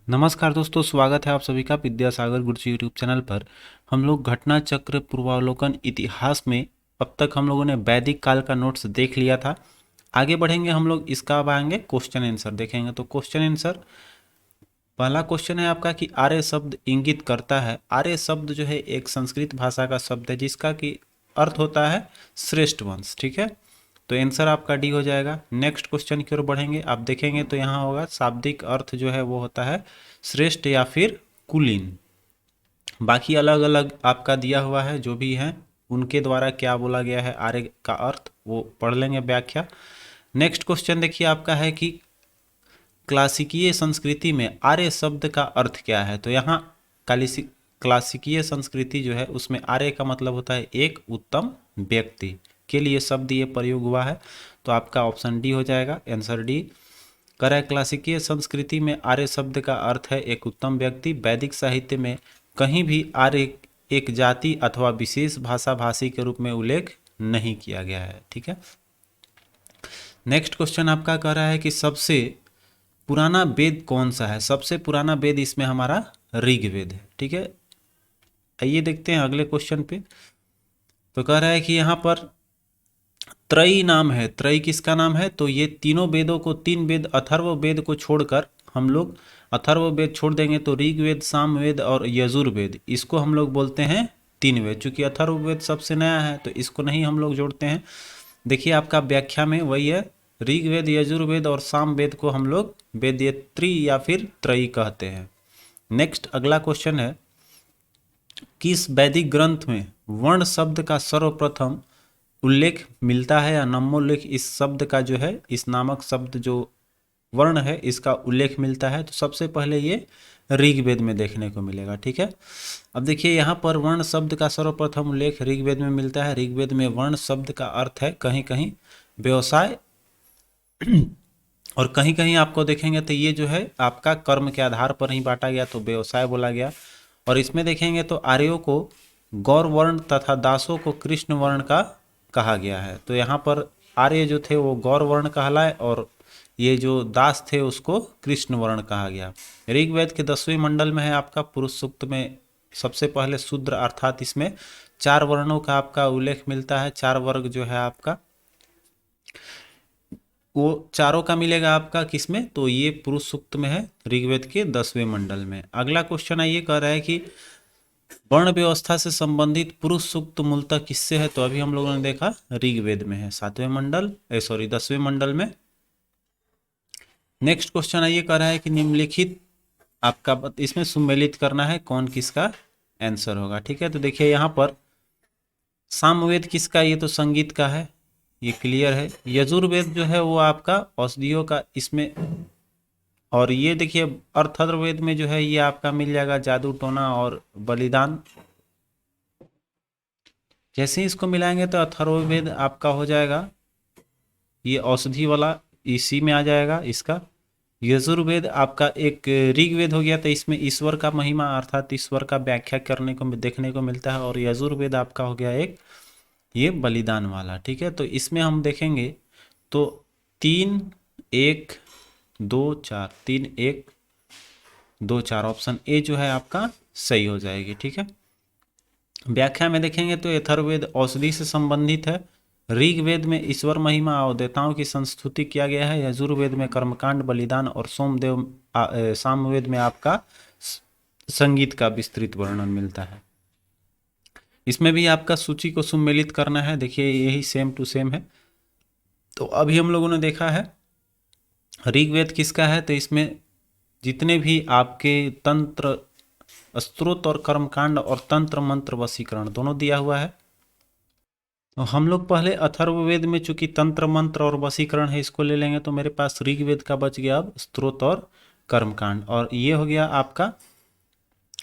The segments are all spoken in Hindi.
नमस्कार दोस्तों, स्वागत है आप सभी का विद्यासागर गुरुजी यूट्यूब चैनल पर। हम लोग घटना चक्र पूर्वावलोकन इतिहास में अब तक हम लोगों ने वैदिक काल का नोट्स देख लिया था। आगे बढ़ेंगे हम लोग, इसका अब आएंगे क्वेश्चन आंसर देखेंगे। तो क्वेश्चन आंसर, पहला क्वेश्चन है आपका कि आर्य शब्द इंगित करता है। आर्य शब्द जो है एक संस्कृत भाषा का शब्द है जिसका कि अर्थ होता है श्रेष्ठ वंश। ठीक है, तो आंसर आपका डी हो जाएगा। नेक्स्ट क्वेश्चन की ओर बढ़ेंगे, आप देखेंगे तो यहाँ होगा शाब्दिक अर्थ जो है वो होता है श्रेष्ठ या फिर कुलीन। बाकी अलग अलग आपका दिया हुआ है, जो भी है उनके द्वारा क्या बोला गया है आर्य का अर्थ वो पढ़ लेंगे व्याख्या। नेक्स्ट क्वेश्चन देखिए आपका है कि क्लासिकीय संस्कृति में आर्य शब्द का अर्थ क्या है। तो यहाँ क्लासिकीय संस्कृति जो है उसमें आर्य का मतलब होता है एक उत्तम व्यक्ति के लिए शब्द ये प्रयोग हुआ है। तो आपका ऑप्शन डी हो जाएगा, आंसर डी। करें, क्लासिकीय संस्कृति में आर्य शब्द का अर्थ है एक उत्तम व्यक्ति। वैदिक साहित्य में कहीं भी आर्य एक जाति अथवा विशेष भाषा भाषी के रूप में उल्लेख नहीं किया गया है। ठीक है, नेक्स्ट क्वेश्चन आपका कह रहा है कि सबसे पुराना वेद कौन सा है। सबसे पुराना वेद इसमें हमारा ऋग्वेद है। ठीक है, आइए देखते हैं अगले क्वेश्चन पे। तो कह रहा है कि यहाँ पर त्रयी नाम है। त्रयी किसका नाम है? तो ये तीनों वेदों को, तीन वेद अथर्व वेद को छोड़कर हम लोग अथर्व वेद छोड़ देंगे तो ऋग्वेद, सामवेद और यजुर्वेद, इसको हम लोग बोलते हैं तीन वेद। चूंकि अथर्व वेद सबसे नया है तो इसको नहीं हम लोग जोड़ते हैं। देखिए आपका व्याख्या में वही है, ऋग्वेद, यजुर्वेद और सामवेद को हम लोग वेदत्री या फिर त्रयी कहते हैं। नेक्स्ट अगला क्वेश्चन है, किस वैदिक ग्रंथ में वर्ण शब्द का सर्वप्रथम उल्लेख मिलता है या नामोल्लेख इस शब्द का जो है, इस नामक शब्द जो वर्ण है इसका उल्लेख मिलता है। तो सबसे पहले ये ऋग्वेद में देखने को मिलेगा। ठीक है, अब देखिए यहाँ पर वर्ण शब्द का सर्वप्रथम उल्लेख ऋग्वेद में मिलता है। ऋग्वेद में वर्ण शब्द का अर्थ है कहीं कहीं व्यवसाय और कहीं कहीं आपको देखेंगे तो ये जो है आपका कर्म के आधार पर ही बांटा गया तो व्यवसाय बोला गया। और इसमें देखेंगे तो आर्यों को गौर वर्ण तथा दासों को कृष्ण वर्ण का कहा गया है। तो यहाँ पर आर्य जो थे वो गौर वर्ण कहलाए और ये जो दास थे उसको कृष्ण वर्ण कहा गया। ऋग्वेद के 10वें मंडल में है आपका पुरुष सूक्त में सबसे पहले शूद्र, अर्थात इसमें 4 वर्णों का आपका उल्लेख मिलता है। 4 वर्ग जो है आपका वो चारों का मिलेगा आपका किसमें? तो ये पुरुष सूक्त में है ऋग्वेद के 10वें मंडल में। अगला क्वेश्चन ये कह रहा है कि वर्ण व्यवस्था से संबंधित पुरुष सूक्त मूलतः किससे है। तो अभी हम लोगों ने देखा ऋग्वेद में है 7वें मंडल, 10वें मंडल में। नेक्स्ट क्वेश्चन ये कह रहा है कि निम्नलिखित आपका इसमें सुमेलित करना है कौन किसका आंसर होगा। ठीक है, तो देखिए यहाँ पर सामवेद किसका, ये तो संगीत का है, ये क्लियर है। यजुर्वेद जो है वो आपका औषधियों का इसमें, और ये देखिए अथर्ववेद में जो है ये आपका मिल जाएगा जादू टोना और बलिदान। जैसे ही इसको मिलाएंगे तो अथर्ववेद आपका हो जाएगा ये औषधि वाला, इसी में आ जाएगा इसका। यजुर्वेद आपका एक ऋग्वेद हो गया तो इसमें ईश्वर का महिमा अर्थात ईश्वर का व्याख्या करने को देखने को मिलता है। और यजुर्वेद आपका हो गया एक ये बलिदान वाला। ठीक है, तो इसमें हम देखेंगे तो 3 1 2 4, 3 1 2 4 ऑप्शन ए जो है आपका सही हो जाएगी। ठीक है, व्याख्या में देखेंगे तो अथर्ववेद औषधि से संबंधित है। ऋग्वेद में ईश्वर महिमा और देवताओं की संस्तुति किया गया है। यजुर्वेद में कर्मकांड, बलिदान और सामवेद में आपका संगीत का विस्तृत वर्णन मिलता है। इसमें भी आपका सूची को सुमेलित करना है। देखिए यही सेम टू सेम है। तो अभी हम लोगों ने देखा है ऋग्वेद किसका है, तो इसमें जितने भी आपके तंत्र, स्तोत्र और कर्मकांड और तंत्र मंत्र वशीकरण दोनों दिया हुआ है। तो हम लोग पहले अथर्ववेद में चूंकि तंत्र मंत्र और वशीकरण है इसको ले लेंगे तो मेरे पास ऋग्वेद का बच गया अब स्तोत्र और कर्मकांड। और ये हो गया आपका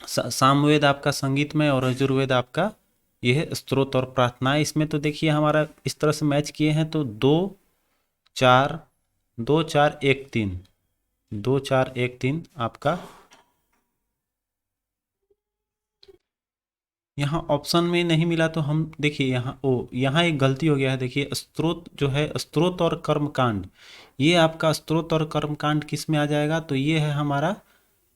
सामवेद आपका संगीतमय और यजुर्वेद आपका यह है स्तोत्र और प्रार्थनाएं। इसमें तो देखिए हमारा इस तरह से मैच किए हैं तो 2 4 2 4 1 3, 2 4 1 3 आपका यहाँ ऑप्शन में नहीं मिला। तो हम देखिए यहाँ एक गलती हो गया है। देखिए स्त्रोत जो है, स्त्रोत और कर्मकांड, ये आपका स्त्रोत और कर्मकांड किस में आ जाएगा? तो ये है हमारा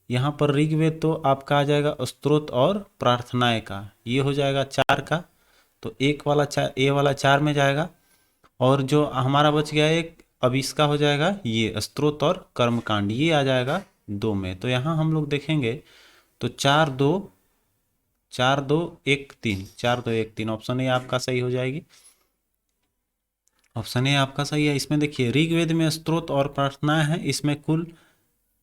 यहाँ पर ऋग्वेद तो आपका आ जाएगा स्तोत्र और प्रार्थनाएं का, ये हो जाएगा 4 का, तो एक वाला 4, ए वाला 4 में जाएगा। और जो हमारा बच गया एक, अब इसका हो जाएगा ये स्तोत्र और कर्मकांड, ये आ जाएगा 2 में। तो यहाँ हम लोग देखेंगे तो 4 2 4 2 1 3, 4 2 1 3, ऑप्शन ए आपका सही हो जाएगी। ऑप्शन ए आपका सही है। इसमें देखिए ऋग्वेद में स्तोत्र और प्रार्थनाएं हैं, इसमें कुल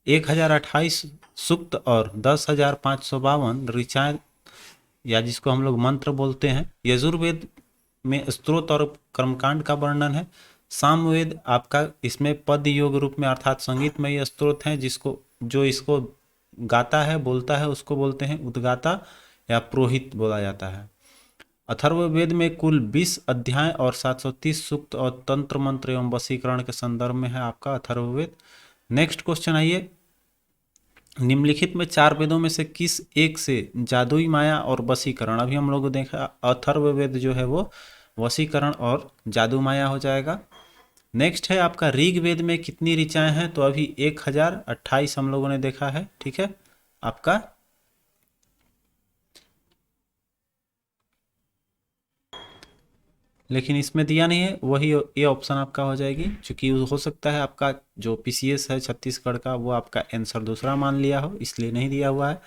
1028 सूक्त और 10,552 ऋचाएं या जिसको हम लोग मंत्र बोलते हैं। यजुर्वेद में स्तोत्र और कर्मकांड का वर्णन है। सामवेद आपका इसमें पद योग रूप में अर्थात संगीतमय स्तोत्र हैं, जिसको जो इसको गाता है बोलता है उसको बोलते हैं उद्गाता या पुरोहित बोला जाता है। अथर्ववेद में कुल 20 अध्याय और 730 सूक्त और तंत्र मंत्र एवं वशीकरण के संदर्भ में है आपका अथर्ववेद। नेक्स्ट क्वेश्चन आइए, निम्नलिखित में 4 वेदों में से किस एक से जादुई माया और वशीकरण, अभी हम लोग देखा अथर्ववेद जो है वो वशीकरण और जादू माया हो जाएगा। नेक्स्ट है आपका ऋग्वेद में कितनी ऋचाएं हैं, तो अभी 1028 हम लोगों ने देखा है, ठीक है आपका। लेकिन इसमें दिया नहीं है, वही ये ऑप्शन आपका हो जाएगी, क्योंकि हो सकता है आपका जो पीसीएस है छत्तीसगढ़ का वो आपका आंसर दूसरा मान लिया हो, इसलिए नहीं दिया हुआ है।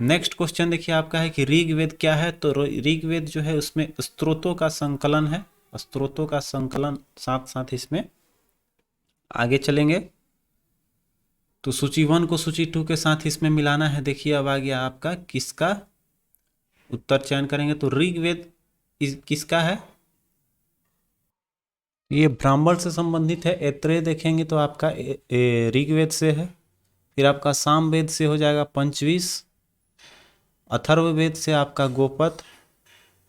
नेक्स्ट क्वेश्चन देखिए आपका है कि ऋग्वेद क्या है, तो ऋग्वेद जो है उसमें स्तोत्रों का संकलन है, स्तोत्रों का संकलन, साथ साथ इसमें आगे चलेंगे तो सूची 1 को सूची 2 के साथ इसमें मिलाना है। देखिए अब आ गया आपका किसका उत्तर चयन करेंगे, तो ऋग्वेद किसका है, ये ब्राह्मण से संबंधित है। ऐत्रेय देखेंगे तो आपका ऋग्वेद से है। फिर आपका सामवेद से हो जाएगा पंचवीस, अथर्ववेद से आपका गोपथ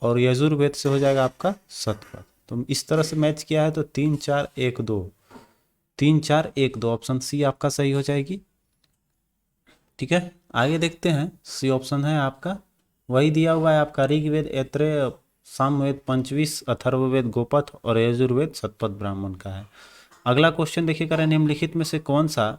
और यजुर्वेद से हो जाएगा आपका शतपथ। तो इस तरह से मैच किया है तो 3 4 1 2, 3 4 1 2, ऑप्शन सी आपका सही हो जाएगी। ठीक है, आगे देखते हैं, सी ऑप्शन है आपका, वही दिया हुआ है आपका ऋग्वेद ऐत्रेय, सामवेद पंचवीस, अथर्ववेद गोपथ और यजुर्वेद शतपथ ब्राह्मण का है। अगला क्वेश्चन देखिए करें, निम्नलिखित में से कौन सा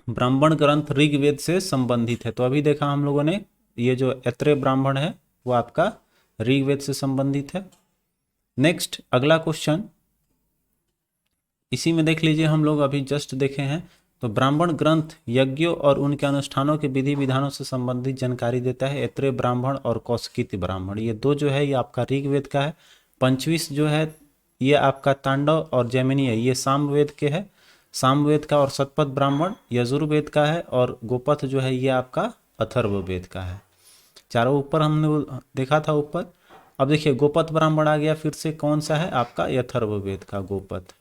ब्राह्मण ग्रंथ ऋग्वेद से संबंधित है, तो अभी देखा हम लोगों ने ये जो ऐत्रेय ब्राह्मण है वो आपका ऋग्वेद से संबंधित है। नेक्स्ट अगला क्वेश्चन इसी में देख लीजिए, हम लोग अभी जस्ट देखे हैं, तो ब्राह्मण ग्रंथ यज्ञों और उनके अनुष्ठानों के विधि विधानों से संबंधित जानकारी देता है। ऐत्रेय ब्राह्मण और कौशिकी ब्राह्मण, ये दो जो है ये आपका ऋग्वेद का है। पंचवीस जो है ये आपका तांडव और जैमिनी है, ये सामवेद के है, सामवेद का। और शतपथ ब्राह्मण यजुर्वेद का है, और गोपथ जो है ये आपका अथर्ववेद का है। चारों ऊपर हमने देखा था ऊपर। अब देखिए गोपथ ब्राह्मण आ गया, फिर से कौन सा है आपका अथर्ववेद का गोपथ।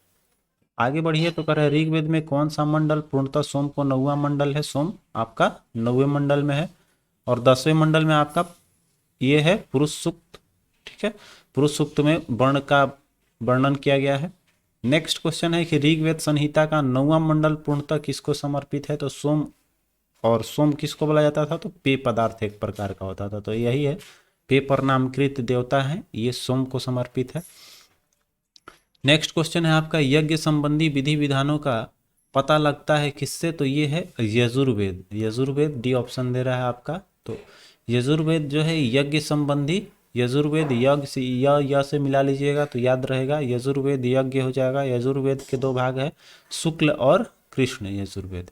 आगे बढ़िए तो कह रहे ऋग्वेद में कौन सा मंडल पूर्णतः सोम को 9वां मंडल है, सोम आपका 9वें मंडल में है, और 10वें मंडल में आपका ये है पुरुष सूक्त। ठीक है, पुरुष सूक्त में वर्ण का वर्णन किया गया है। नेक्स्ट क्वेश्चन है कि ऋग्वेद संहिता का 9वां मंडल पूर्णतः किसको समर्पित है, तो सोम, और सोम किसको बोला जाता था, तो पेय पदार्थ एक प्रकार का होता था, तो यही है, पेय पर नामकृत देवता है, ये सोम को समर्पित है। नेक्स्ट क्वेश्चन है आपका यज्ञ संबंधी विधि विधानों का पता लगता है किससे, तो ये है यजुर्वेद। यजुर्वेद डी ऑप्शन दे रहा है आपका, तो यजुर्वेद जो है यज्ञ संबंधी, यजुर्वेद यज्ञ से या से मिला लीजिएगा तो याद रहेगा, यजुर्वेद यज्ञ हो जाएगा। यजुर्वेद के 2 भाग है, शुक्ल और कृष्ण यजुर्वेद।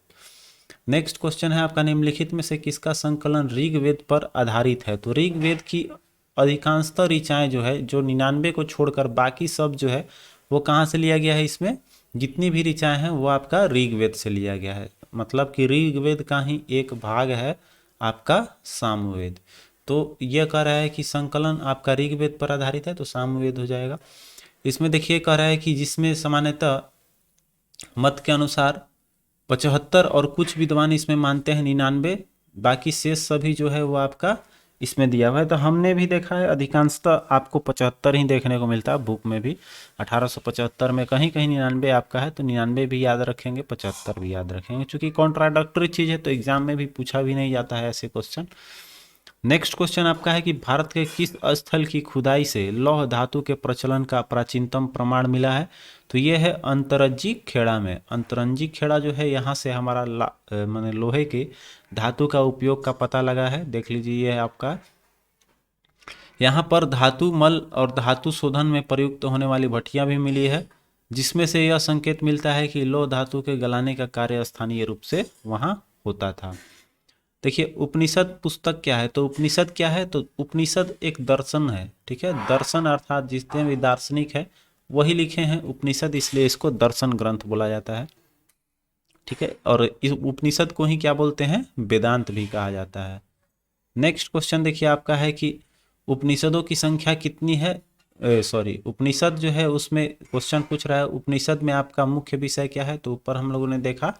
नेक्स्ट क्वेश्चन है आपका, निम्नलिखित में से किसका संकलन ऋग्वेद पर आधारित है, तो ऋग्वेद की अधिकांशतः ऋचाएं जो है, जो 99 को छोड़कर बाकी सब जो है वो कहाँ से लिया गया है, इसमें जितनी भी ऋचाएं हैं वो आपका ऋग्वेद से लिया गया है, मतलब कि ऋग्वेद का ही एक भाग है आपका सामवेद। तो यह कह रहा है कि संकलन आपका ऋग्वेद पर आधारित है, तो सामवेद हो जाएगा। इसमें देखिए कह रहा है कि जिसमें सामान्यतः मत के अनुसार 75 और कुछ विद्वान इसमें मानते हैं 99, बाकी शेष सभी जो है वो आपका इसमें दिया हुआ है। तो हमने भी देखा है अधिकांशतः आपको 75 ही देखने को मिलता है, बुक में भी 1875 में कहीं कहीं 99 आपका है, तो 99 भी याद रखेंगे, 75 भी याद रखेंगे, क्योंकि कॉन्ट्राडक्टरी चीज़ है तो एग्जाम में भी पूछा भी नहीं जाता है ऐसे क्वेश्चन। नेक्स्ट क्वेश्चन आपका है कि भारत के किस स्थल की खुदाई से लौह धातु के प्रचलन का प्राचीनतम प्रमाण मिला है? तो ये है अंतरंजी खेड़ा में। अंतरंजी खेड़ा जो है यहाँ से हमारा माने लोहे के धातु का उपयोग का पता लगा है। देख लीजिए ये है आपका, यहाँ पर धातु मल और धातु शोधन में प्रयुक्त होने वाली भट्टियां भी मिली है, जिसमें से यह संकेत मिलता है कि लौह धातु के गलाने का कार्य स्थानीय रूप से वहाँ होता था। देखिए उपनिषद पुस्तक क्या है? तो उपनिषद क्या है? तो उपनिषद एक दर्शन है, ठीक है। दर्शन अर्थात जितने भी दार्शनिक है वही लिखे हैं उपनिषद, इसलिए इसको दर्शन ग्रंथ बोला जाता है, ठीक है। और इस उपनिषद को ही क्या बोलते हैं? वेदांत भी कहा जाता है। नेक्स्ट क्वेश्चन देखिए आपका है कि उपनिषदों की संख्या कितनी है? सॉरी, उपनिषद जो है उसमें क्वेश्चन पूछ रहा है उपनिषद में आपका मुख्य विषय क्या है? तो ऊपर हम लोगों ने देखा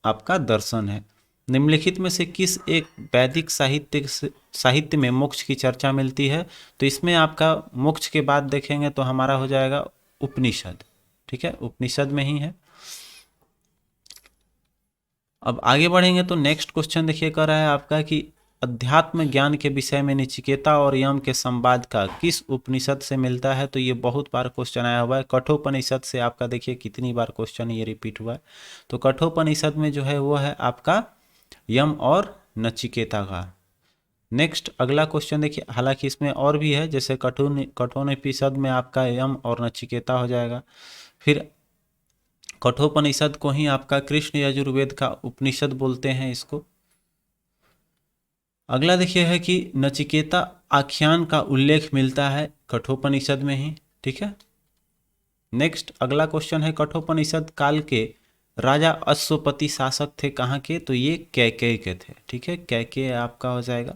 आपका दर्शन है। निम्नलिखित में से किस एक वैदिक साहित्य में मोक्ष की चर्चा मिलती है? तो इसमें आपका मोक्ष के बाद देखेंगे तो हमारा हो जाएगा उपनिषद, ठीक है, उपनिषद में ही है। अब आगे बढ़ेंगे तो नेक्स्ट क्वेश्चन देखिए कर रहा है आपका कि अध्यात्म ज्ञान के विषय में नचिकेता और यम के संवाद का किस उपनिषद से मिलता है? तो ये बहुत बार क्वेश्चन आया हुआ है। कठोपनिषद से आपका देखिए कितनी बार क्वेश्चन ये रिपीट हुआ है। तो कठोपनिषद में जो है वो है आपका यम और नचिकेता का। नेक्स्ट अगला क्वेश्चन देखिए, हालांकि इसमें और भी है, जैसे कठोपनिषद में आपका यम और नचिकेता हो जाएगा। फिर कठोपनिषद को ही आपका कृष्ण यजुर्वेद का उपनिषद बोलते हैं इसको। अगला देखिए है कि नचिकेता आख्यान का उल्लेख मिलता है कठोपनिषद में ही, ठीक है। नेक्स्ट अगला क्वेश्चन है कठोपनिषद काल के राजा अश्वपति शासक थे कहाँ के? तो ये कैकेय के थे, ठीक है, कैकेय आपका हो जाएगा।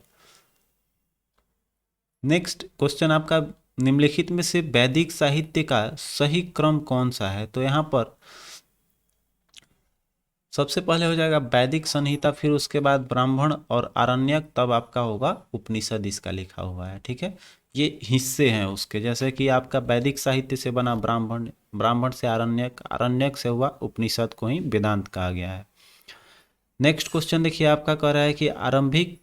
नेक्स्ट क्वेश्चन आपका निम्नलिखित में से वैदिक साहित्य का सही क्रम कौन सा है? तो यहाँ पर सबसे पहले हो जाएगा वैदिक संहिता, फिर उसके बाद ब्राह्मण और आरण्यक, तब आपका होगा उपनिषद इसका लिखा हुआ है, ठीक है। ये हिस्से हैं उसके, जैसे कि आपका वैदिक साहित्य से बना ब्राह्मण, ब्राह्मण से आरण्यक, आरण्यक से हुआ उपनिषद को ही वेदांत कहा गया है। नेक्स्ट क्वेश्चन देखिए आपका कह रहा है कि आरंभिक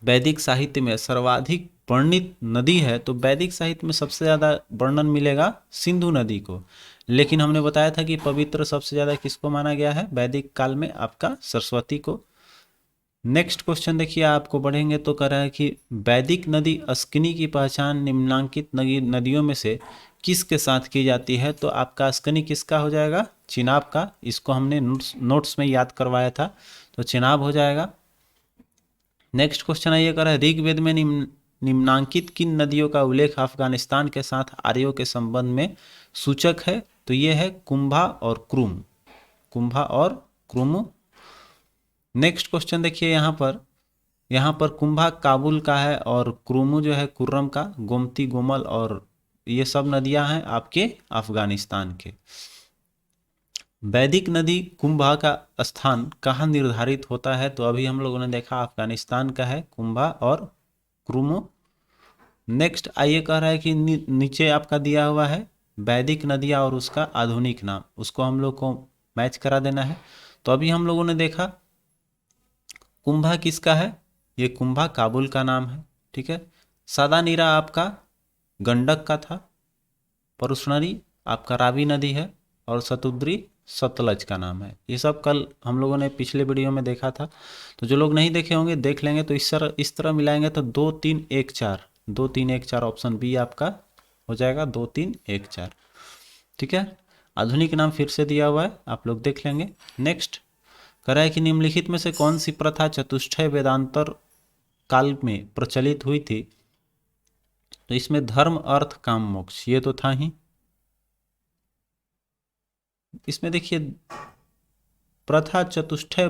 वैदिक साहित्य में सर्वाधिक वर्णित नदी है? तो वैदिक साहित्य में सबसे ज़्यादा वर्णन मिलेगा सिंधु नदी को, लेकिन हमने बताया था कि पवित्र सबसे ज़्यादा किसको माना गया है वैदिक काल में? आपका सरस्वती को। नेक्स्ट क्वेश्चन देखिए आपको बढ़ेंगे तो कह रहा है कि वैदिक नदी अस्किनी की पहचान निम्नलिखित नदियों में से किसके साथ की जाती है? तो आपका अस्किनी किसका हो जाएगा? चिनाब का। इसको हमने नोट्स में याद करवाया था, तो चिनाब हो जाएगा। नेक्स्ट क्वेश्चन है ये कह रहा है ऋग्वेद में निम्नांकित किन नदियों का उल्लेख अफगानिस्तान के साथ आर्यों के संबंध में सूचक है? तो ये है कुंभा और क्रुम, कुंभा और क्रुम। नेक्स्ट क्वेश्चन देखिए यहाँ पर कुंभा काबुल का है और क्रुमु जो है कुर्रम का, गोमती, गोमल और ये सब नदियां हैं आपके अफगानिस्तान के। वैदिक नदी कुंभा का स्थान कहाँ निर्धारित होता है? तो अभी हम लोगों ने देखा अफगानिस्तान का है कुंभा और क्रुमो। नेक्स्ट आइए कह रहा है कि नीचे आपका दिया हुआ है वैदिक नदियाँ और उसका आधुनिक नाम, उसको हम लोग को मैच करा देना है। तो अभी हम लोगों ने देखा कुंभा किसका है? ये कुंभा काबुल का नाम है, ठीक है। सादानीरा आपका गंडक का था, परुशनरी आपका रावी नदी है और शतुद्री सतलज का नाम है। ये सब कल हम लोगों ने पिछले वीडियो में देखा था, तो जो लोग नहीं देखे होंगे देख लेंगे। तो इस तरह मिलाएंगे तो 2 3 1 4, 2 3 1 4 ऑप्शन बी आपका हो जाएगा 2 3 1 4, ठीक है। आधुनिक नाम फिर से दिया हुआ है, आप लोग देख लेंगे। नेक्स्ट कह रहा है कि निम्नलिखित में से कौन सी प्रथा चतुष्टय वेदांतर काल में प्रचलित हुई थी? तो इसमें धर्म अर्थ काम मोक्ष ये तो था ही। इसमें देखिए प्रथा चतुष्टय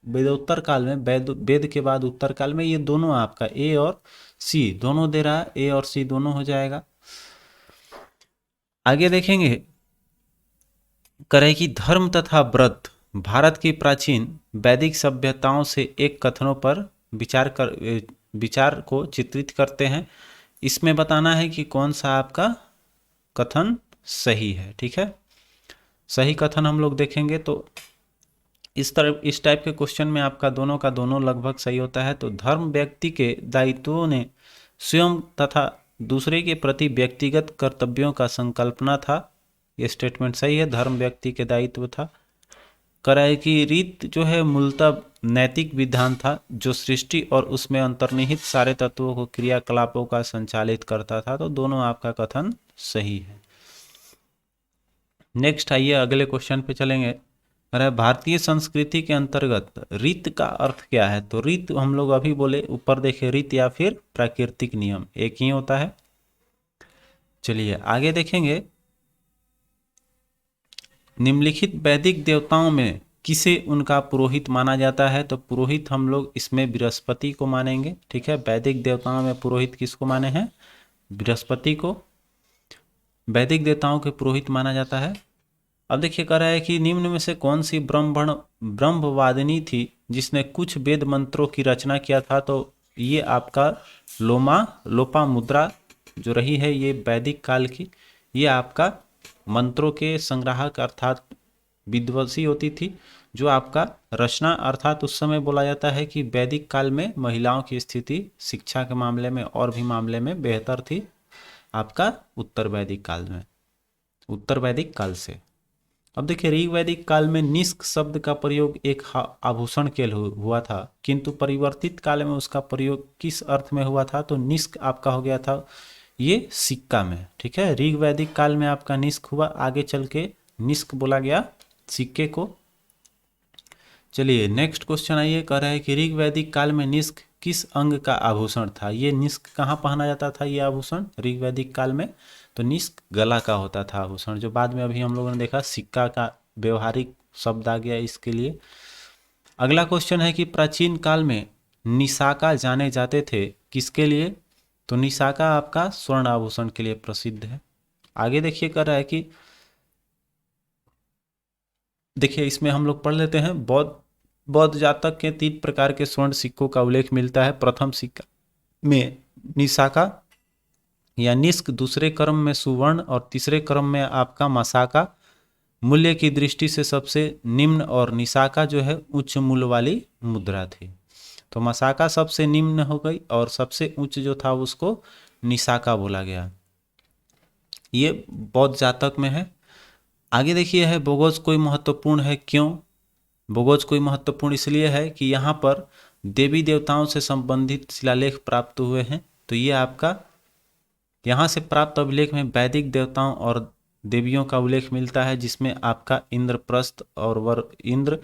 वेदोत्तर काल में, वेद के बाद उत्तर काल में, ये दोनों आपका ए और सी दोनों दे रहा है, ए और सी दोनों हो जाएगा। आगे देखेंगे करे कि धर्म तथा व्रत भारत की प्राचीन वैदिक सभ्यताओं से एक कथनों पर विचार को चित्रित करते हैं। इसमें बताना है कि कौन सा आपका कथन सही है, ठीक है। सही कथन हम लोग देखेंगे तो इस टाइप के क्वेश्चन में आपका दोनों का दोनों लगभग सही होता है। तो धर्म व्यक्ति के दायित्वों ने स्वयं तथा दूसरे के प्रति व्यक्तिगत कर्तव्यों का संकल्पना था। ये स्टेटमेंट सही है, धर्म व्यक्ति के दायित्व था। करा है कि रीत जो है मूलतः नैतिक विधान था जो सृष्टि और उसमें अंतर्निहित सारे तत्वों को क्रियाकलापों का संचालित करता था। तो दोनों आपका कथन सही है। नेक्स्ट आइए अगले क्वेश्चन पे चलेंगे। अरे भारतीय संस्कृति के अंतर्गत रीत का अर्थ क्या है? तो रीत हम लोग अभी बोले, ऊपर देखे, रीत या फिर प्राकृतिक नियम एक ही होता है। चलिए आगे देखेंगे। निम्नलिखित वैदिक देवताओं में किसे उनका पुरोहित माना जाता है? तो पुरोहित हम लोग इसमें बृहस्पति को मानेंगे। ठीक है, वैदिक देवताओं में पुरोहित किसको माने हैं? बृहस्पति को वैदिक देवताओं के पुरोहित माना जाता है। अब देखिए कह रहा है कि निम्न में से कौन सी ब्रह्मवादिनी थी जिसने कुछ वेद मंत्रों की रचना किया था? तो ये आपका लोपामुद्रा जो रही है ये वैदिक काल की, ये आपका मंत्रों के संग्राहक अर्थात विद्वंसी होती थी, जो आपका रचना अर्थात उस समय बोला जाता है कि वैदिक काल में महिलाओं की स्थिति शिक्षा के मामले में और भी मामले में बेहतर थी आपका उत्तर वैदिक काल से। अब देखिए ऋग वैदिक काल में निष्क शब्द का प्रयोग एक आभूषण के लिए हुआ था, किंतु परिवर्तित काल में उसका प्रयोग किस अर्थ में हुआ था? तो निष्क आपका हो गया था ये सिक्का में। ठीक है, ऋग वैदिक काल में आपका निष्क हुआ, आगे चल के निष्क बोला गया सिक्के को। चलिए नेक्स्ट क्वेश्चन आइए। कह रहा है कि ऋग वैदिक काल में निष्क किस अंग का आभूषण था? ये निष्क कहाँ पहना जाता था ये आभूषण ऋग वैदिक काल में? तो निष्क गला का होता था आभूषण, जो बाद में अभी हम लोगों ने देखा सिक्का का व्यवहारिक शब्द आ गया इसके लिए। अगला क्वेश्चन है कि प्राचीन काल में निशाका जाने जाते थे किसके लिए? तो निशाका आपका स्वर्ण आभूषण के लिए प्रसिद्ध है। आगे देखिए कह रहा है कि देखिए इसमें हम लोग पढ़ लेते हैं। बौद्ध जातक के 3 प्रकार के स्वर्ण सिक्कों का उल्लेख मिलता है। प्रथम सिक्का में निशाका या निष्क, दूसरे क्रम में सुवर्ण और तीसरे क्रम में आपका मसाका। मूल्य की दृष्टि से सबसे निम्न और निशाका जो है उच्च मूल्य वाली मुद्रा थी। तो मसाका सबसे निम्न हो गई और सबसे उच्च जो था उसको निशाका बोला गया। ये बौद्ध जातक में है। आगे देखिए है बोगोज कोई महत्वपूर्ण है, क्यों? बोगोज कोई महत्वपूर्ण इसलिए है कि यहाँ पर देवी देवताओं से संबंधित शिलालेख प्राप्त हुए हैं। तो ये आपका यहाँ से प्राप्त अभिलेख में वैदिक देवताओं और देवियों का उल्लेख मिलता है, जिसमें आपका इंद्रप्रस्थ और इंद्र,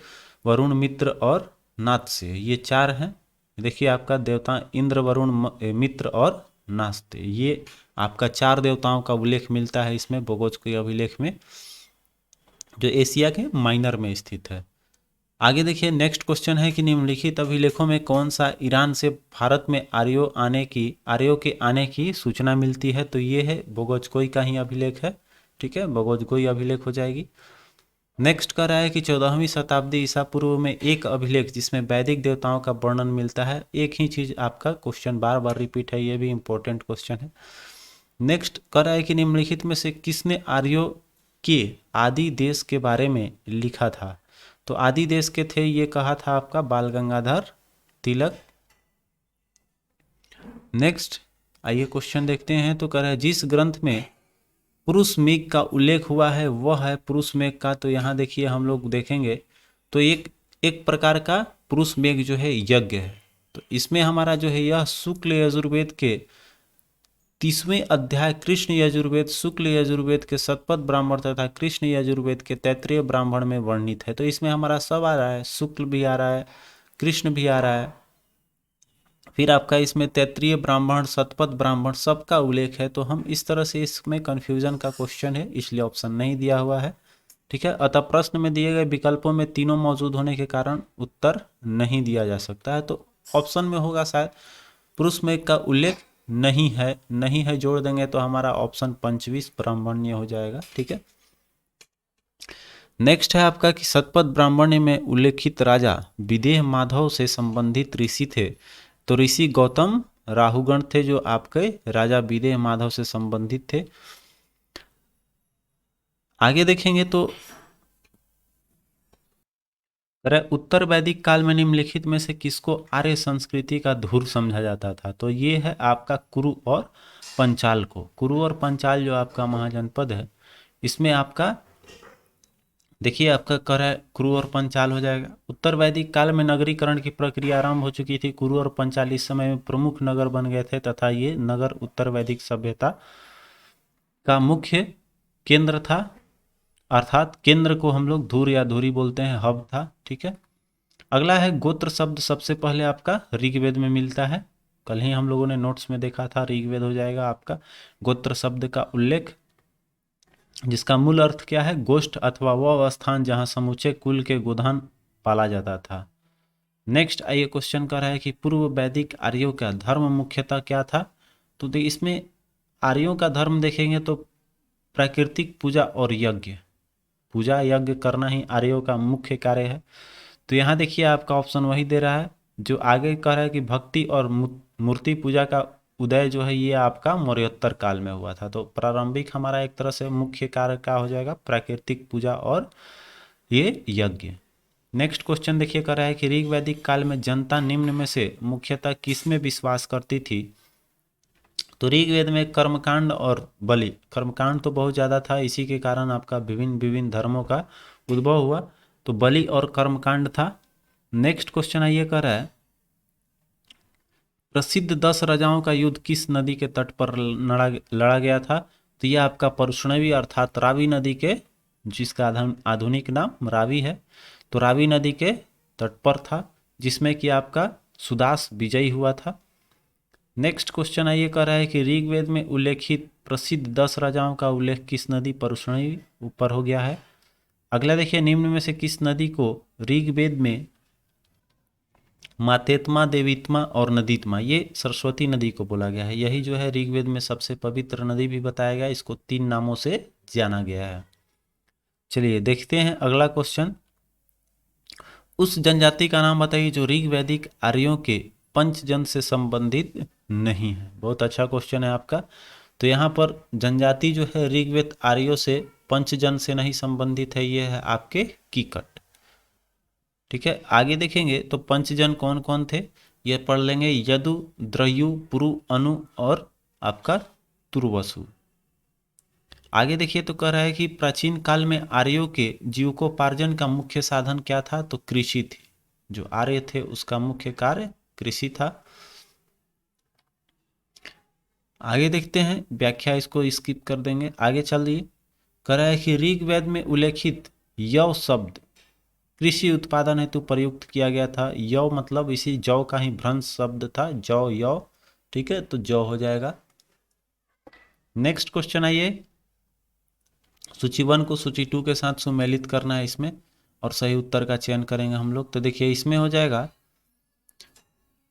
वरुण, मित्र और नाथ से ये 4 हैं। देखिए आपका देवता इंद्र, वरुण, मित्र और नाथ, ये आपका 4 देवताओं का उल्लेख मिलता है इसमें बोगोज के अभिलेख में, जो एशिया के माइनर में स्थित है। आगे देखिए नेक्स्ट क्वेश्चन है कि निम्नलिखित अभिलेखों में कौन सा ईरान से भारत में आर्यों के आने की सूचना मिलती है? तो ये है बोगोजकोई का ही अभिलेख है। ठीक है, बोगोजकोई अभिलेख हो जाएगी। नेक्स्ट कर रहा है कि 14वीं शताब्दी ईसा पूर्व में एक अभिलेख जिसमें वैदिक देवताओं का वर्णन मिलता है। एक ही चीज आपका क्वेश्चन बार बार रिपीट है, ये भी इंपॉर्टेंट क्वेश्चन है। नेक्स्ट कर रहा है कि निम्नलिखित में से किसने आर्यों के आदि देश के बारे में लिखा था? तो आदि देश के थे ये कहा था आपका बाल गंगाधर तिलक। नेक्स्ट आइए क्वेश्चन देखते हैं। तो कह रहा है जिस ग्रंथ में पुरुष मेघ का उल्लेख हुआ है वह है पुरुष मेघ का। तो यहाँ देखिए हम लोग देखेंगे तो एक प्रकार का पुरुष मेघ जो है यज्ञ है। तो इसमें हमारा जो है यह शुक्ल यजुर्वेद के 30वें अध्याय कृष्ण यजुर्वेद, शुक्ल यजुर्वेद के शतपथ ब्राह्मण तथा कृष्ण यजुर्वेद के तैत्तिरीय ब्राह्मण में वर्णित है। तो इसमें हमारा सब आ रहा है, शुक्ल भी आ रहा है, कृष्ण भी आ रहा है, फिर आपका इसमें तैत्तिरीय ब्राह्मण, शतपथ ब्राह्मण सबका उल्लेख है। तो हम इस तरह से इसमें कन्फ्यूजन का क्वेश्चन है, इसलिए ऑप्शन नहीं दिया हुआ है। ठीक है, अतः प्रश्न में दिए गए विकल्पों में तीनों मौजूद होने के कारण उत्तर नहीं दिया जा सकता है। तो ऑप्शन में होगा शायद पुरुष में का उल्लेख नहीं है जोड़ देंगे तो हमारा ऑप्शन पंचविश ब्राह्मण्य हो जाएगा। ठीक है, नेक्स्ट है आपका कि शतपथ ब्राह्मण्य में उल्लेखित राजा विदेह माधव से संबंधित ऋषि थे। तो ऋषि गौतम राहुगण थे जो आपके राजा विदेह माधव से संबंधित थे। आगे देखेंगे तो अरे उत्तर वैदिक काल में निम्नलिखित में से किसको आर्य संस्कृति का धुर समझा जाता था? तो ये है आपका कुरु और पंचाल को। कुरु और पंचाल जो आपका महाजनपद है, इसमें आपका देखिए आपका कर है कुरु और पंचाल हो जाएगा। उत्तर वैदिक काल में नगरीकरण की प्रक्रिया आरंभ हो चुकी थी। कुरु और पंचाल इस समय में प्रमुख नगर बन गए थे तथा ये नगर उत्तर वैदिक सभ्यता का मुख्य केंद्र था, अर्थात केंद्र को हम लोग धुर या धुरी बोलते हैं, हब था। ठीक है, अगला है गोत्र शब्द। सबसे पहले आपका ऋग्वेद में मिलता है, कल ही हम लोगों ने नोट्स में देखा था, ऋग्वेद हो जाएगा आपका। गोत्र शब्द का उल्लेख, जिसका मूल अर्थ क्या है? गोष्ठ अथवा वह स्थान जहां समूचे कुल के गोधन पाला जाता था। नेक्स्ट आइए क्वेश्चन कर रहा है कि पूर्व वैदिक आर्यों का धर्म मुख्यतः क्या था? तो देखिए इसमें आर्यों का धर्म देखेंगे तो प्राकृतिक पूजा और यज्ञ, पूजा यज्ञ करना ही आर्यों का मुख्य कार्य है। तो यहाँ देखिए आपका ऑप्शन वही दे रहा है जो आगे कह रहा है कि भक्ति और मूर्ति पूजा का उदय जो है ये आपका मौर्योत्तर काल में हुआ था। तो प्रारंभिक हमारा एक तरह से मुख्य कार्य क्या हो जाएगा? प्राकृतिक पूजा और ये यज्ञ। नेक्स्ट क्वेश्चन देखिए कर रहा है कि ऋग वैदिक काल में जनता निम्न में से मुख्यतः किसमें विश्वास करती थी? तो ऋग्वेद में कर्मकांड और बलि, कर्मकांड तो बहुत ज़्यादा था, इसी के कारण आपका विभिन्न विभिन्न धर्मों का उद्भव हुआ। तो बलि और कर्मकांड था। नेक्स्ट क्वेश्चन आइए कर रहा है प्रसिद्ध 10 राजाओं का युद्ध किस नदी के तट पर लड़ा गया था? तो यह आपका परशुणवी अर्थात रावी नदी के, जिसका आधुनिक नाम रावी है, तो रावी नदी के तट पर था, जिसमें कि आपका सुदास विजयी हुआ था। नेक्स्ट क्वेश्चन आइए कर रहा है कि ऋग्वेद में उल्लेखित प्रसिद्ध 10 राजाओं का उल्लेख किस नदी परशुणी ऊपर हो गया है? अगला देखिए निम्न में से किस नदी को ऋग्वेद में मातेत्मा, देवीत्मा और नदीत्मा, ये सरस्वती नदी को बोला गया है। यही जो है ऋग्वेद में सबसे पवित्र नदी भी बताया गया है, इसको 3 नामों से जाना गया है। चलिए देखते हैं अगला क्वेश्चन। उस जनजाति का नाम बताइए जो ऋग वैदिक आर्यों के पंचजन से संबंधित नहीं है। बहुत अच्छा क्वेश्चन है आपका। तो यहाँ पर जनजाति जो है ऋग्वेद आर्यों से पंचजन से नहीं संबंधित है, ये है आपके कीकट। ठीक है, आगे देखेंगे तो पंचजन कौन कौन थे ये पढ़ लेंगे। यदु, द्रयु, पुरु, अनु और आपका तुर्वसु। आगे देखिए तो कह रहा है कि प्राचीन काल में आर्यों के जीविकोपार्जन का मुख्य साधन क्या था? तो कृषि थी। जो आर्य थे उसका मुख्य कार्य कृषि था। आगे देखते हैं, व्याख्या इसको स्किप कर देंगे, आगे चलिए। कह रहा है कि ऋग्वेद में उल्लेखित यव शब्द कृषि उत्पादन हेतु प्रयुक्त किया गया था। यव मतलब इसी जौ का ही भ्रंश शब्द था, जौ यव। ठीक है, तो जौ हो जाएगा। नेक्स्ट क्वेश्चन आइए, सूची 1 को सूची 2 के साथ सुमेलित करना है इसमें, और सही उत्तर का चयन करेंगे हम लोग। तो देखिए इसमें हो जाएगा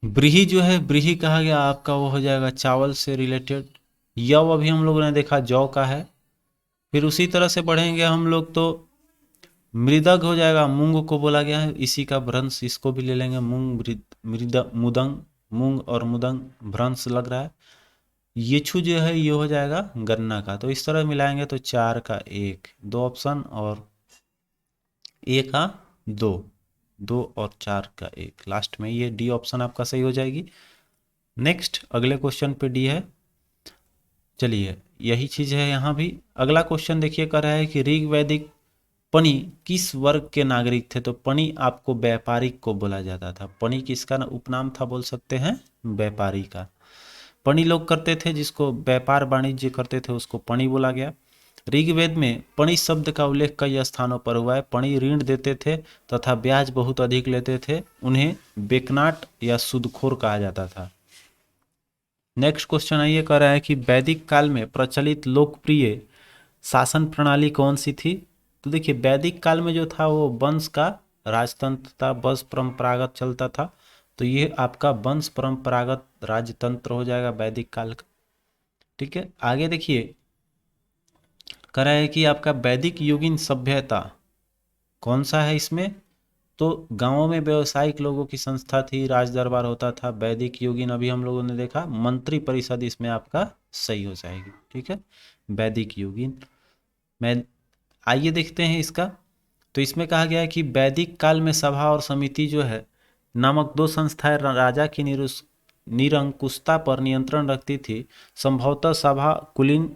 ब्रीही, जो है ब्रीही कहा गया आपका, वो हो जाएगा चावल से रिलेटेड। यव अभी हम लोगों ने देखा जौ का है। फिर उसी तरह से बढ़ेंगे हम लोग तो मृदग हो जाएगा, मूंग को बोला गया है, इसी का भ्रंश इसको भी ले लेंगे, मूंग मृद मुदंग, मूंग और मुदंग भ्रंश लग रहा है। येछु जो है ये हो जाएगा गन्ना का। तो इस तरह मिलाएंगे तो 4 का 1, 2 ऑप्शन और 1 का 2, 2 और 4 का 1, लास्ट में ये डी ऑप्शन आपका सही हो जाएगी। नेक्स्ट अगले क्वेश्चन पे डी है। चलिए यही चीज है यहाँ भी। अगला क्वेश्चन देखिए कर रहा है कि ऋग वैदिक पणि किस वर्ग के नागरिक थे? तो पणि आपको व्यापारिक को बोला जाता था। पणि किसका उपनाम था बोल सकते हैं? व्यापारी का। पणि लोग करते थे, जिसको व्यापार वाणिज्य करते थे उसको पणि बोला गया। ऋग्वेद में पणि शब्द का उल्लेख कई स्थानों पर हुआ है। पणि ऋण देते थे तथा ब्याज बहुत अधिक लेते थे, उन्हें बेकनाट या सूदखोर कहा जाता था। नेक्स्ट क्वेश्चन आइए कह रहा है कि वैदिक काल में प्रचलित लोकप्रिय शासन प्रणाली कौन सी थी? तो देखिए वैदिक काल में जो था वो वंश का राजतंत्र था, वंश परंपरागत चलता था। तो ये आपका वंश परंपरागत राजतंत्र हो जाएगा वैदिक काल का। ठीक है, आगे देखिए कह रहा है कि आपका वैदिक युगीन सभ्यता कौन सा है इसमें? तो गांवों में व्यवसायिक लोगों की संस्था थी, राज दरबार होता था। वैदिक युगीन अभी हम लोगों ने देखा, मंत्री परिषद इसमें आपका सही हो जाएगी। ठीक है, वैदिक युगीन। मैं आइए देखते हैं इसका। तो इसमें कहा गया है कि वैदिक काल में सभा और समिति जो है नामक दो संस्थाएं राजा की निरंकुशता पर नियंत्रण रखती थी। संभवतः सभा कुलीन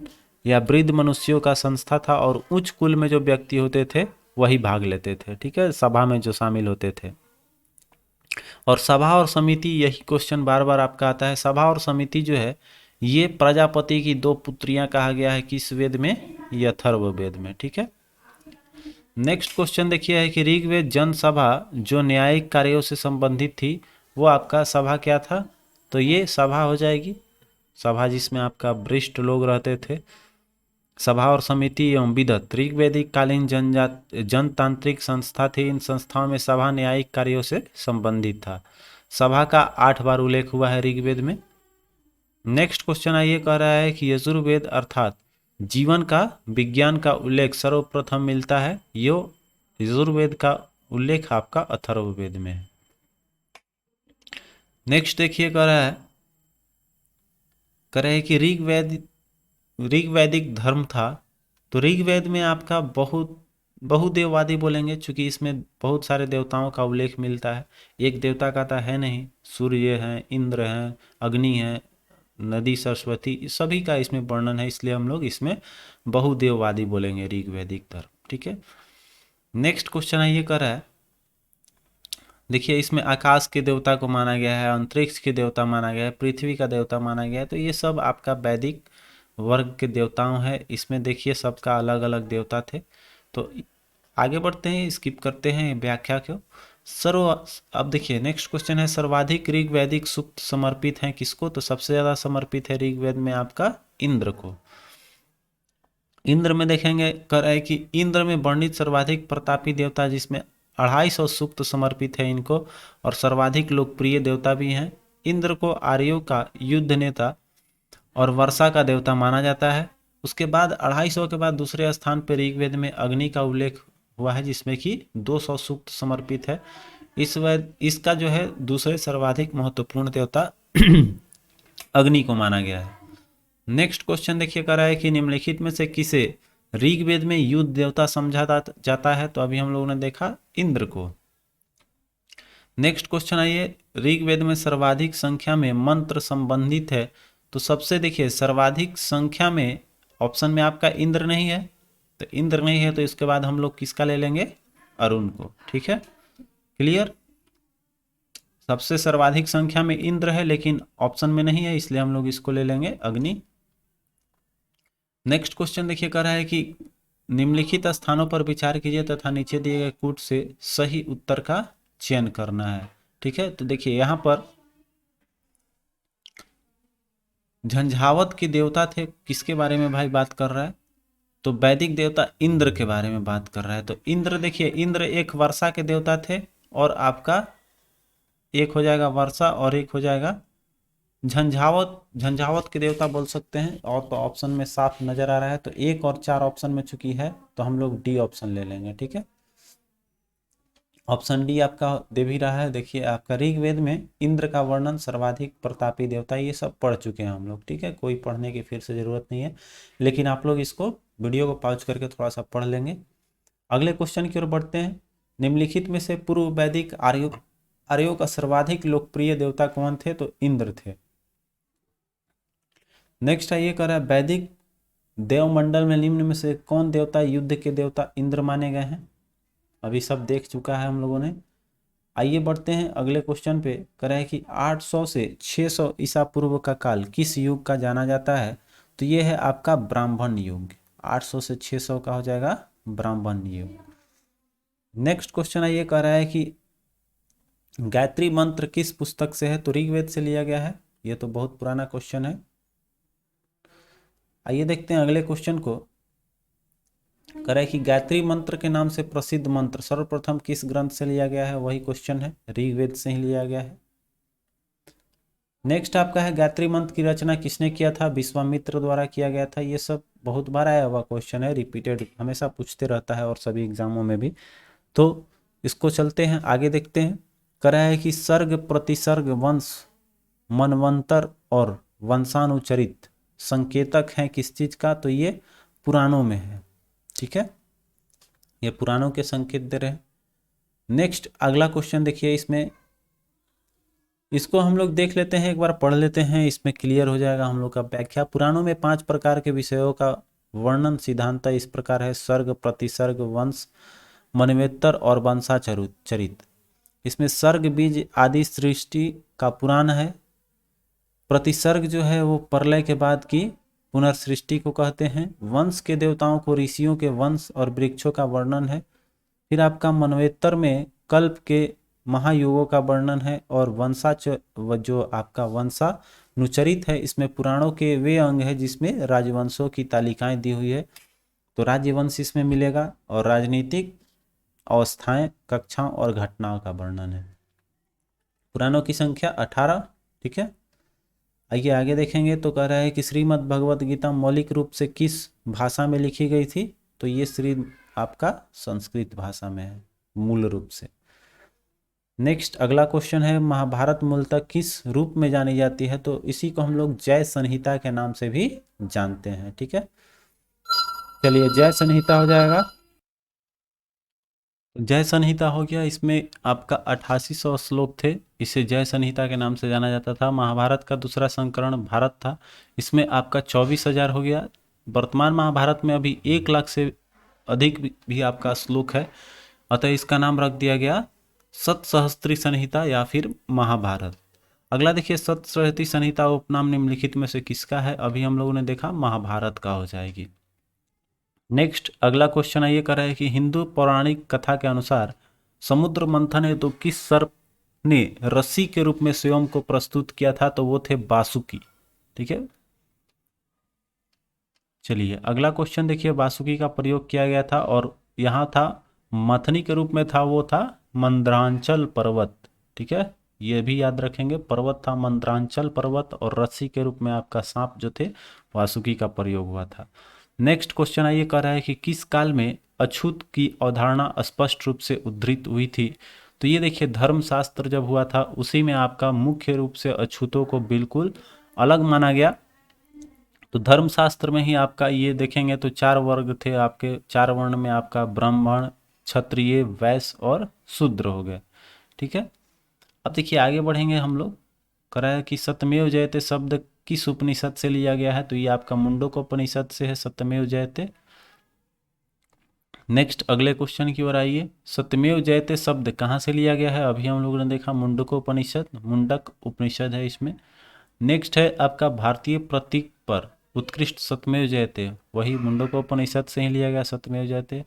या वृद्ध मनुष्यों का संस्था था और उच्च कुल में जो व्यक्ति होते थे वही भाग लेते थे, ठीक है, सभा में जो शामिल होते थे। और सभा और समिति, यही क्वेश्चन बार बार आपका आता है, सभा और समिति जो है ये प्रजापति की दो पुत्रियां कहा गया है किस वेद में, ये अथर्ववेद में, ठीक है। नेक्स्ट क्वेश्चन देखिए है कि ऋग्वेद जनसभा जो न्यायिक कार्यों से संबंधित थी वो आपका सभा क्या था, तो ये सभा हो जाएगी, सभा जिसमें आपका वरिष्ठ लोग रहते थे। सभा और समिति एवं विदत ऋग्वैदिक कालीन जनतांत्रिक संस्था थी। इन संस्थाओं में सभा न्यायिक कार्यों से संबंधित था। सभा का 8 बार उल्लेख हुआ है ऋग्वेद में। नेक्स्ट क्वेश्चन आइए कह रहा है कि यजुर्वेद अर्थात जीवन का विज्ञान का उल्लेख सर्वप्रथम मिलता है, यो यजुर्वेद का उल्लेख आपका अथर्ववेद में है। नेक्स्ट देखिए कह रहा है कि ऋग्वैदिक धर्म था, तो ऋग्वेद में आपका बहुदेववादी बोलेंगे, चूंकि इसमें बहुत सारे देवताओं का उल्लेख मिलता है, एक देवता का तो है नहीं, सूर्य हैं, इंद्र हैं, अग्नि हैं, नदी, सरस्वती, सभी का इसमें वर्णन है, इसलिए हम लोग इसमें बहुदेववादी बोलेंगे ऋग्वैदिक धर्म, ठीक है। नेक्स्ट क्वेश्चन ये कर रहा है, देखिए इसमें आकाश के देवता को माना गया है, अंतरिक्ष के देवता माना गया है, पृथ्वी का देवता माना गया है, तो ये सब आपका वैदिक वर्ग के देवताओं है। इसमें देखिए सबका अलग अलग देवता थे। तो आगे बढ़ते हैं, स्किप करते हैं व्याख्या को। अब देखिए नेक्स्ट क्वेश्चन है, सर्वाधिक ऋग्वैदिक सूक्त समर्पित हैं किसको, तो सबसे ज्यादा समर्पित है ऋग्वेद में आपका इंद्र को। इंद्र में देखेंगे कर है कि इंद्र में वर्णित सर्वाधिक प्रतापी देवता, जिसमें 250 सूक्त समर्पित है इनको, और सर्वाधिक लोकप्रिय देवता भी हैं। इंद्र को आर्यों का युद्ध नेता और वर्षा का देवता माना जाता है। उसके बाद 250 के बाद दूसरे स्थान पर ऋग्वेद में अग्नि का उल्लेख हुआ है, जिसमें कि 200 सूक्त समर्पित है। इसका जो है दूसरे सर्वाधिक महत्वपूर्ण देवता अग्नि को माना गया है। नेक्स्ट क्वेश्चन देखिए कर रहा है कि निम्नलिखित में से किसे ऋग्वेद में युद्ध देवता समझा जाता है, तो अभी हम लोगों ने देखा इंद्र को। नेक्स्ट क्वेश्चन आइए, ऋग्वेद में सर्वाधिक संख्या में मंत्र संबंधित है, तो सबसे देखिए सर्वाधिक संख्या में ऑप्शन में आपका इंद्र नहीं है, तो इंद्र नहीं है तो इसके बाद हम लोग किसका ले लेंगे, अरुण को, ठीक है, क्लियर। सबसे सर्वाधिक संख्या में इंद्र है लेकिन ऑप्शन में नहीं है, इसलिए हम लोग इसको ले लेंगे अग्नि। नेक्स्ट क्वेश्चन देखिए कह रहा है कि निम्नलिखित स्थानों पर विचार कीजिए तथा नीचे दिए गए कूट से सही उत्तर का चयन करना है, ठीक है। तो देखिए यहाँ पर झंझावत के देवता थे, किसके बारे में भाई बात कर रहा है, तो वैदिक देवता इंद्र के बारे में बात कर रहा है। तो इंद्र देखिए, इंद्र एक वर्षा के देवता थे, और आपका एक हो जाएगा वर्षा और एक हो जाएगा झंझावत के देवता बोल सकते हैं। और तो ऑप्शन में साफ नजर आ रहा है, तो 1 और 4 ऑप्शन में चुकी है, तो हम लोग डी ऑप्शन ले लेंगे, ठीक है। ऑप्शन डी आपका दे भी रहा है। देखिए आपका ऋग्वेद में इंद्र का वर्णन, सर्वाधिक प्रतापी देवता, ये सब पढ़ चुके हैं हम लोग, ठीक है, कोई पढ़ने की फिर से जरूरत नहीं है, लेकिन आप लोग इसको वीडियो को पॉज करके थोड़ा सा पढ़ लेंगे। अगले क्वेश्चन की ओर बढ़ते हैं। निम्नलिखित में से पूर्व वैदिक आर्यों का सर्वाधिक लोकप्रिय देवता कौन थे, तो इंद्र थे। नेक्स्ट आइए कर रहा है, वैदिक देवमंडल में निम्न में से कौन देवता युद्ध के देवता इंद्र माने गए हैं, अभी सब देख चुका है हम लोगों ने। आइए बढ़ते हैं अगले क्वेश्चन पे। कह रहा है कि 800 से 600 ईसा पूर्व का काल किस युग का जाना जाता है, तो ये है आपका ब्राह्मण युग। 800 से 600 का हो जाएगा ब्राह्मण युग। नेक्स्ट क्वेश्चन आइए कह रहा है कि गायत्री मंत्र किस पुस्तक से है, तो ऋग्वेद से लिया गया है। ये तो बहुत पुराना क्वेश्चन है। आइए देखते हैं अगले क्वेश्चन को। कह रहा है कि गायत्री मंत्र के नाम से प्रसिद्ध मंत्र सर्वप्रथम किस ग्रंथ से लिया गया है, वही क्वेश्चन है, ऋग्वेद से ही लिया गया है। नेक्स्ट आपका है, गायत्री मंत्र की रचना किसने किया था, विश्वामित्र द्वारा किया गया था। ये सब बहुत बार आया हुआ क्वेश्चन है, रिपीटेड हमेशा पूछते रहता है और सभी एग्जामों में भी। तो इसको चलते हैं आगे देखते हैं। कह रहा है कि सर्ग प्रतिसर्ग वंश मनवंतर और वंशानुचरित संकेतक हैं किस चीज का, तो ये पुराणों में है, ठीक है। ये पुराणों के संकेत दे रहे हैं। नेक्स्ट अगला क्वेश्चन देखिए, इसमें इसको हम लोग देख लेते हैं, एक बार पढ़ लेते हैं, इसमें क्लियर हो जाएगा हम लोग का व्याख्या। पुराणों में 5 प्रकार के विषयों का वर्णन सिद्धांत इस प्रकार है: सर्ग, प्रतिसर्ग, वंश, मनवेत्तर और वंशाचरित। इसमें सर्ग बीज आदि सृष्टि का पुराण है। प्रतिसर्ग जो है वो प्रलय के बाद की पुनर्सृष्टि को कहते हैं। वंश के देवताओं को ऋषियों के वंश और वृक्षों का वर्णन है। फिर आपका मनवेत्तर में कल्प के महायुगों का वर्णन है। और जो आपका वंशानुचरित है, इसमें पुराणों के वे अंग है जिसमें राजवंशों की तालिकाएं दी हुई है, तो राज्यवंश इसमें मिलेगा। और राजनीतिक अवस्थाएं, कक्षाओं और घटनाओं का वर्णन है। पुराणों की संख्या 18। ठीक है, आइए आगे देखेंगे। तो कह रहा है कि श्रीमद् भगवत गीता मौलिक रूप से किस भाषा में लिखी गई थी? तो ये श्री आपका संस्कृत भाषा में है मूल रूप से। नेक्स्ट अगला क्वेश्चन है, महाभारत मूलतः किस रूप में जानी जाती है? तो इसी को हम लोग जय संहिता के नाम से भी जानते हैं। ठीक है, चलिए जय संहिता हो जाएगा। जय संहिता हो गया, इसमें आपका 8800 श्लोक थे, इसे जय संहिता के नाम से जाना जाता था। महाभारत का दूसरा संस्करण भारत था, इसमें आपका 24,000 हो गया। वर्तमान महाभारत में अभी 1 लाख से अधिक भी आपका श्लोक है, अतः इसका नाम रख दिया गया सतसहस्त्री संहिता या फिर महाभारत। अगला देखिए, सतसहस्त्री संहिता उपनाम निम्नलिखित में से किसका है? अभी हम लोगों ने देखा महाभारत का हो जाएगी। नेक्स्ट अगला क्वेश्चन ये कर रहा है कि हिंदू पौराणिक कथा के अनुसार समुद्र मंथन है तो किस सर्प ने रस्सी के रूप में स्वयं को प्रस्तुत किया था? तो वो थे वासुकी। ठीक है, चलिए अगला क्वेश्चन देखिए, वासुकी का प्रयोग किया गया था और यहाँ था मथनी के रूप में था, वो था मंद्रांचल पर्वत। ठीक है, ये भी याद रखेंगे, पर्वत था मंद्रांचल पर्वत, और रस्सी के रूप में आपका सांप जो थे वासुकी का प्रयोग हुआ था। नेक्स्ट क्वेश्चन ये कह रहा है कि किस काल में अछूत की अवधारणा स्पष्ट रूप से उद्धृत हुई थी? तो ये देखिए, धर्मशास्त्र जब हुआ था उसी में आपका मुख्य रूप से अछूतों को बिल्कुल अलग माना गया। तो धर्मशास्त्र में ही आपका ये देखेंगे तो 4 वर्ग थे आपके, 4 वर्ण में आपका ब्राह्मण, क्षत्रिय, वैश्य और शूद्र हो गए। ठीक है, अब देखिए आगे बढ़ेंगे हम लोग। कराया कि सत्यमेव जयते शब्द किस उपनिषद से लिया गया है? तो ये आपका मुंडक उपनिषद से है, सत्यमेव जयते। नेक्स्ट अगले क्वेश्चन की ओर आइए, सत्यमेव जयते शब्द कहाँ से लिया गया है? अभी हम लोगों ने देखा मुंडक उपनिषद है इसमें। नेक्स्ट है आपका भारतीय प्रतीक पर उत्कृष्ट सत्यमेव जयते, वही मुंडकोपनिषद से ही लिया गया सत्यमेव जयते।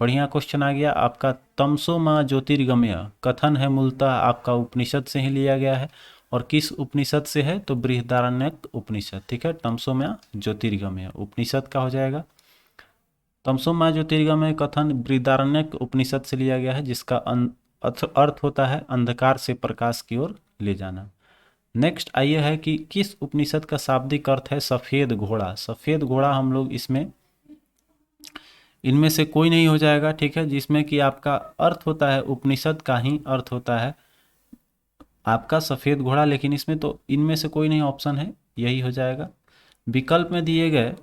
बढ़िया क्वेश्चन आ गया आपका, तमसो माँ ज्योतिर्गमय कथन है मूलतः आपका उपनिषद से ही लिया गया है, और किस उपनिषद से है? तो बृहदारण्यक उपनिषद। ठीक है, तमसो माँ ज्योतिर्गमय उपनिषद का हो जाएगा। तमसो माँ ज्योतिर्गमय कथन बृहदारण्यक उपनिषद से लिया गया है, जिसका अर्थ होता है अंधकार से प्रकाश की ओर ले जाना। नेक्स्ट आइए है कि किस उपनिषद का शाब्दिक अर्थ है सफेद घोड़ा? सफेद घोड़ा हम लोग इसमें इनमें से कोई नहीं हो जाएगा। ठीक है, जिसमें कि आपका अर्थ होता है उपनिषद का ही अर्थ होता है आपका सफेद घोड़ा, लेकिन इसमें तो इनमें से कोई नहीं ऑप्शन है, यही हो जाएगा। विकल्प में दिए गए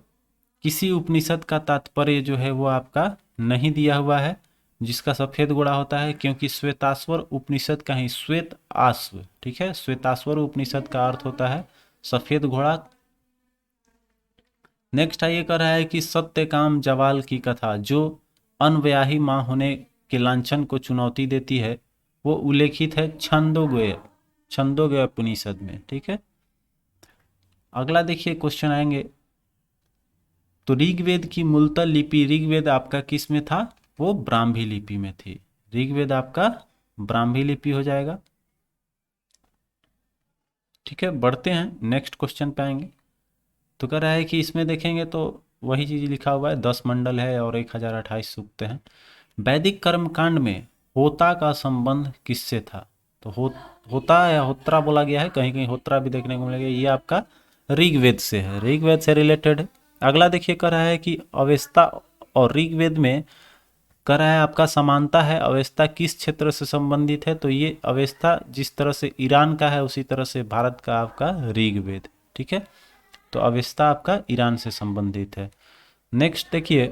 किसी उपनिषद का तात्पर्य जो है वो आपका नहीं दिया हुआ है जिसका सफेद घोड़ा होता है, क्योंकि श्वेताश्वर उपनिषद का ही श्वेत आश्व। ठीक है, श्वेताश्वर उपनिषद का अर्थ होता है सफेद घोड़ा। नेक्स्ट ये कह रहा है कि सत्यकाम जवाल की कथा जो अनव्याही माँ होने के लांछन को चुनौती देती है, वो उल्लेखित है छंदोग्य उपनिषद में। ठीक है, अगला देखिए क्वेश्चन आएंगे, तो ऋग्वेद की मूलतः लिपि, ऋग्वेद आपका किस में था? वो ब्राह्मी लिपि में थी। ऋग्वेद आपका ब्राह्मी लिपि हो जाएगा। ठीक है, बढ़ते हैं नेक्स्ट क्वेश्चन पे आएंगे। तो कह रहा है कि इसमें देखेंगे तो वही चीज लिखा हुआ है, 10 मंडल है और 1028 सूक्त हैं। वैदिक कर्मकांड में होता का संबंध किससे था? तो होता या होत्रा बोला गया है, कहीं कहीं होत्रा भी देखने को मिलेगा, ये आपका ऋग्वेद से है, ऋग्वेद से रिलेटेड है। अगला देखिए कह रहा है कि अवेस्ता और ऋग्वेद में कह रहा है आपका समानता है, अवेस्ता किस क्षेत्र से संबंधित है? तो ये अवेस्ता जिस तरह से ईरान का है उसी तरह से भारत का आपका ऋग्वेद। ठीक है, तो अवेस्ता आपका ईरान से संबंधित है। नेक्स्ट देखिए,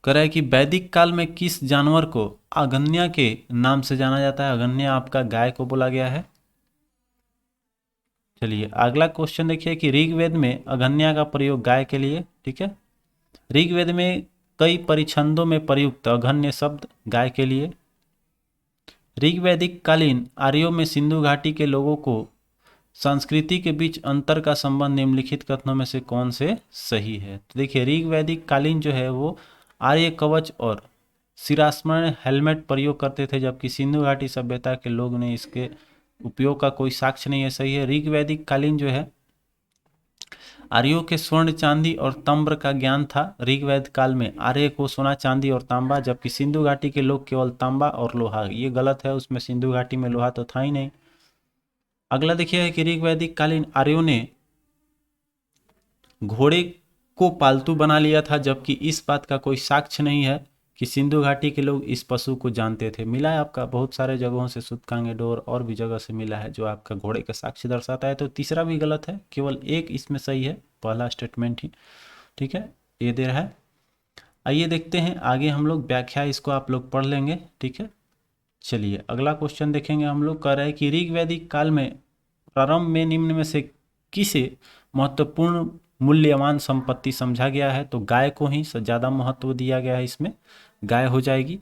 कह रहा है कि वैदिक काल में किस जानवर को अगन्या के नाम से जाना जाता है। अगन्या आपका गाय को बोला गया है। चलिए अगला क्वेश्चन देखिए कि ऋग्वेद में अगन्या का प्रयोग गाय के लिए, ठीक है। ऋग्वेद में कई परिच्छंदों में प्रयुक्त अगन्य शब्द गाय के लिए। ऋग्वैदिक कालीन आर्यों में सिंधु घाटी के लोगों को संस्कृति के बीच अंतर का संबंध निम्नलिखित कथनों में से कौन से सही है। तो देखिए ऋग्वैदिक कालीन जो है वो आर्य कवच और सिरास्मरण हेलमेट प्रयोग करते थे, जबकि सिंधु घाटी सभ्यता के लोग ने इसके उपयोग का कोई साक्ष्य नहीं है। सही है, ऋग्वैदिक कालीन जो है आर्यों के स्वर्ण चांदी और ताम्र का ज्ञान था। ऋग्वेद काल में आर्य को सोना चांदी और तांबा, जबकि सिंधु घाटी के लोग केवल तांबा और लोहा। ये गलत है, उसमें सिंधु घाटी में लोहा तो था ही नहीं। अगला देखिए है कि ऋग्वैदिक कालीन आर्यों ने घोड़े को पालतू बना लिया था, जबकि इस बात का कोई साक्ष्य नहीं है कि सिंधु घाटी के लोग इस पशु को जानते थे। मिला है आपका बहुत सारे जगहों से, सूतकांगे डोर और भी जगह से मिला है जो आपका घोड़े का साक्ष्य दर्शाता है। तो तीसरा भी गलत है, केवल एक इसमें सही है, पहला स्टेटमेंट ही, ठीक है, ये दे रहा है। आइए देखते हैं आगे, हम लोग व्याख्या इसको आप लोग पढ़ लेंगे, ठीक है। चलिए अगला क्वेश्चन देखेंगे हम लोग। कह रहे हैं कि ऋग्वैदिक काल में प्रारंभ में निम्न में से किसे महत्वपूर्ण मूल्यवान संपत्ति समझा गया है। तो गाय को ही ज़्यादा महत्व दिया गया है, इसमें गाय हो जाएगी,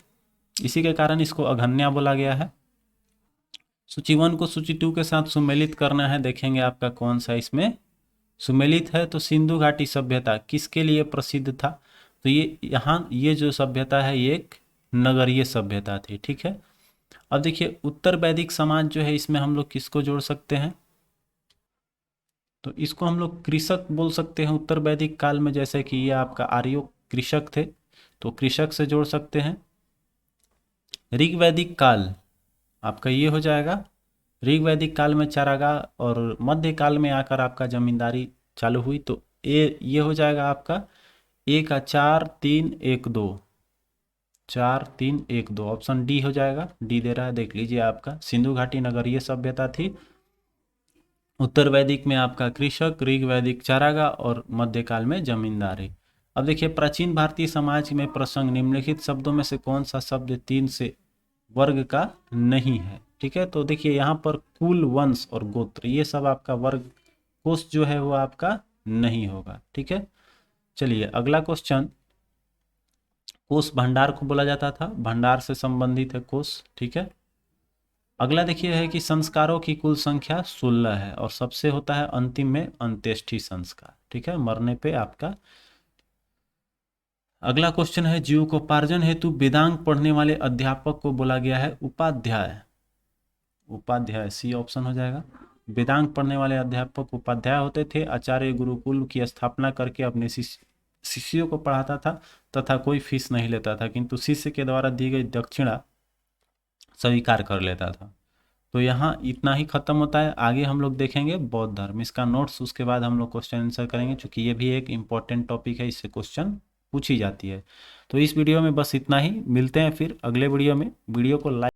इसी के कारण इसको अगन्या बोला गया है। सूची 1 को सूची 2 के साथ सुमेलित करना है, देखेंगे आपका कौन सा इसमें सुमेलित है। तो सिंधु घाटी सभ्यता किसके लिए प्रसिद्ध था। तो ये यहाँ ये जो सभ्यता है ये एक नगरीय सभ्यता थी, ठीक है। अब देखिए उत्तर वैदिक समाज जो है, इसमें हम लोग किसको जोड़ सकते हैं। तो इसको हम लोग कृषक बोल सकते हैं उत्तर वैदिक काल में, जैसे कि ये आपका आर्यो कृषक थे, तो कृषक से जोड़ सकते हैं। ऋग्वैदिक काल आपका ये हो जाएगा, ऋग्वैदिक काल में चारागाह और मध्य काल में आकर आपका जमींदारी चालू हुई, तो ये हो जाएगा आपका 1 का 4 3 1 2, 4 3 1 2, ऑप्शन डी हो जाएगा। डी दे रहा है, देख लीजिए आपका सिंधु घाटी नगरीय सभ्यता थी, उत्तर वैदिक में आपका कृषक, ऋग वैदिक चारागाह और मध्यकाल में जमींदारी। अब देखिए प्राचीन भारतीय समाज में प्रसंग निम्नलिखित शब्दों में से कौन सा शब्द 3 से वर्ग का नहीं है, ठीक है। तो देखिए यहाँ पर कुल, वंश और गोत्र ये सब आपका वर्ग कोष जो है वो आपका नहीं होगा, ठीक है। चलिए अगला क्वेश्चन, कोष भंडार को बोला जाता था, भंडार से संबंधित है कोष, ठीक है। अगला देखिए है कि संस्कारों की कुल संख्या 16 है और सबसे होता है अंतिम में अंत्येष्टि संस्कार, ठीक है, मरने पे आपका। अगला क्वेश्चन है जीविकोपार्जन हेतु वेदांग पढ़ने वाले अध्यापक को बोला गया है उपाध्याय। उपाध्याय सी ऑप्शन हो जाएगा। वेदांग पढ़ने वाले अध्यापक उपाध्याय होते थे। आचार्य गुरुकुल की स्थापना करके अपने शिष्यों को पढ़ाता था तथा कोई फीस नहीं लेता था, किंतु शिष्य के द्वारा दी गई दक्षिणा स्वीकार कर लेता था। तो यहाँ इतना ही खत्म होता है। आगे हम लोग देखेंगे बौद्ध धर्म, इसका नोट्स उसके बाद हम लोग क्वेश्चन आंसर करेंगे, क्योंकि ये भी एक इम्पॉर्टेंट टॉपिक है, इससे क्वेश्चन पूछी जाती है। तो इस वीडियो में बस इतना ही, मिलते हैं फिर अगले वीडियो में। वीडियो को लाइक